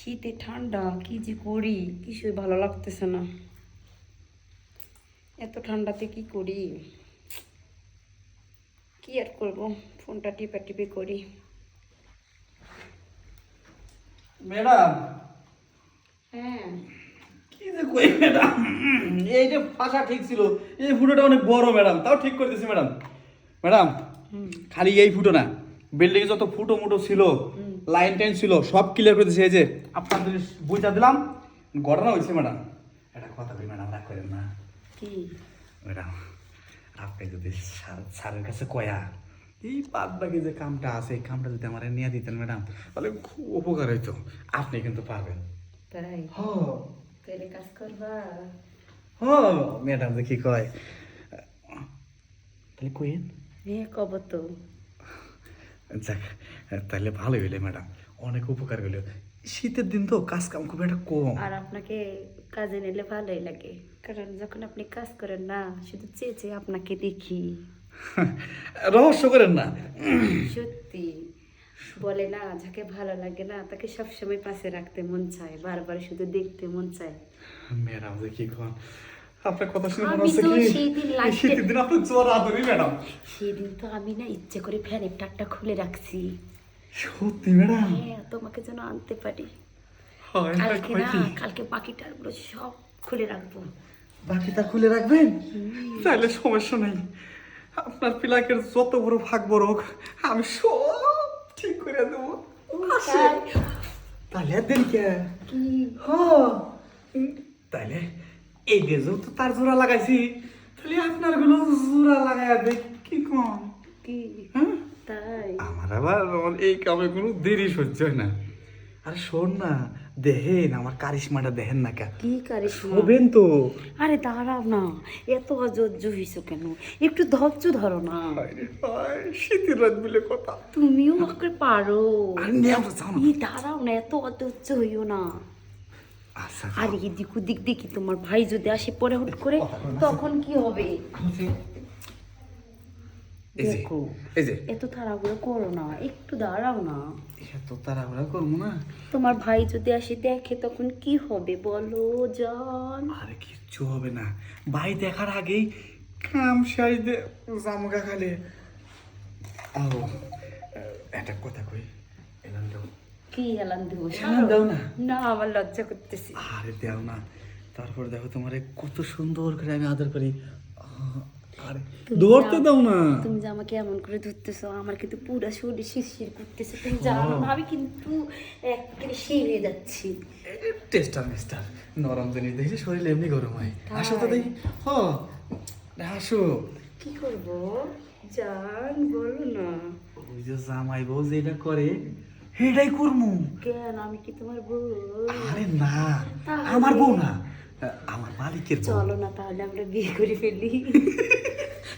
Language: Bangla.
শীতে ঠান্ডা কি যে করি কিছুই ভালো লাগতেছে না। এত ঠান্ডাতে কি করি, কি আর করব, ফোনটা টিপে করি। ম্যাডাম, হ্যাঁ কি যে কই ম্যাডাম, এই যে ফাঁসা ঠিক ছিল, এই ফুটোটা অনেক বড় ম্যাডাম, তাও ঠিক করে দিয়েছি ম্যাডাম। ম্যাডাম, খালি এই ফুটো না, বিল্ডিং এ যত ফুটো মুটো ছিল, লাইন টাইন ছিল, সব ক্লিয়ার করে দিয়েছি। এই যে আপনাদের বইটা দিলাম, ঘটনা হয়েছে ম্যাডাম। একটা কথা বলি ম্যাডাম, রাগ করেন না। কি ম্যাডাম, আপনি যদি স্যারের কাছে কয়া এই বাদ বাকি যে কামটা আছে, এই কামটা যদি আমার নিয়ে দিতেন ম্যাডাম, তাহলে খুব উপকার হইতো। আপনি কিন্তু পারবেন। তাই হ তাহলে কাজ করবা? হ ম্যাডাম যে কি কয়, তাহলে কইেন। হ্যাঁ কব তো। যাক, তাহলে ভালোই হইলে ম্যাডাম, অনেক উপকার হইলো। শীতের দিন তো কাজ কাম খুব একটা কম। আর আপনাকে কাজে নিলে ভালোই লাগে, কারণ যখন আপনি কাজ করেন না, শুধু চেয়ে চেয়ে আপনাকে দেখি। রহস্য করেন না। সত্যি বলে না, যাকে ভালো লাগে না তাকে সবসময় পাশে রাখতে মন চায়, বারবার শুধু দেখতে মন চায়। ম্যাডাম যে কি কন, আপনার কথা শুনে মনে আমি হচ্ছে তো কি সেই দিন এই লাইটে, শীতের দিন আপনার জ্বর আদরি ম্যাডাম। সেদিন তো আমি না ইচ্ছে করে ফ্যানের টাকটা খুলে রাখছি। সত্যি ম্যাডাম? হ্যাঁ, তোমাকে যেন আনতে পারি। হয় কালকে না, কালকে বাকিটারগুলো সব খুলে রাখবো। বাকিটা খুলে রাখবেন? তাহলে সমস্যা নেই, আপনার পিলাকের যত বড় ভাগ বড় হোক, আমি সব ঠিক করে দেবো। তাই? তাহলে আর দেরি কে? কি? তাহলে এই গেজও তো তার জোড়া লাগাইছি, তাহলে আপনার গুলো জোড়া লাগাই দেখ, কি কম? কি? হ্যাঁ, তাই? আমার আবার এই কামে কোনো দেরি সহ্য হয় না। আরে শোন না, দেখেন আমার কারিশমাটা দেখেন না কে, কি কারিশমা? হবেন তো। আরে দাঁড়াও না, এত অধৈর্য হইছো কেন? একটু ধৈর্য ধরো না। শীতের রাত বলে কথা। তুমিও আমাকে পারো। আরে নিয়ে আমরা যাও না। দাঁড়াও না, এত অধৈর্য হইও না। আচ্ছা, আর এদিক ওদিক দেখি তোমার ভাই যদি আসে পরে হুট করে, তখন কি হবে? এই যে, দেখো, এই যে এত তাড়াহুড়ো করো না, একটু দাঁড়াও না। এত তাড়াহুড়া করবো না। তোমার ভাই যদি আসে দেখে তখন কি হবে বলো জান? আরে কিচ্ছু হবে না, ভাই দেখার আগেই কাম সাই দে জামগা খালে। আও, একটা কথা কই, এলাম দাও। কি এলান দেবো? এলান দাও না। না, আমার লজ্জা করতেছি। আরে দেও না, তারপর দেখো তোমারে কত সুন্দর করে আমি আদর করি। আরে ধরতে দাও না। তুমি যে আমাকে এমন করে ধরতেছো, আমার কিন্তু পুরো শরীর শিরশির করতেছে, তুমি জানো না, আমি কিন্তু একেবারে শির হয়ে যাচ্ছি। টেস্টার মিস্টার নরম জিনিস দেখি শরীর এমনি গরম হয়। আসো তো দেখি। হ, আসো। কি করব জান, বলো না। ওই যে জামাই বউ যেটা করে সেটাই করমু। কেন, আমি কি তোমার বউ? আরে না, তাহলে? আমার বউ না, আমার মালিকের বউ। চলো না তাহলে আমরা বিয়ে করে ফেলি।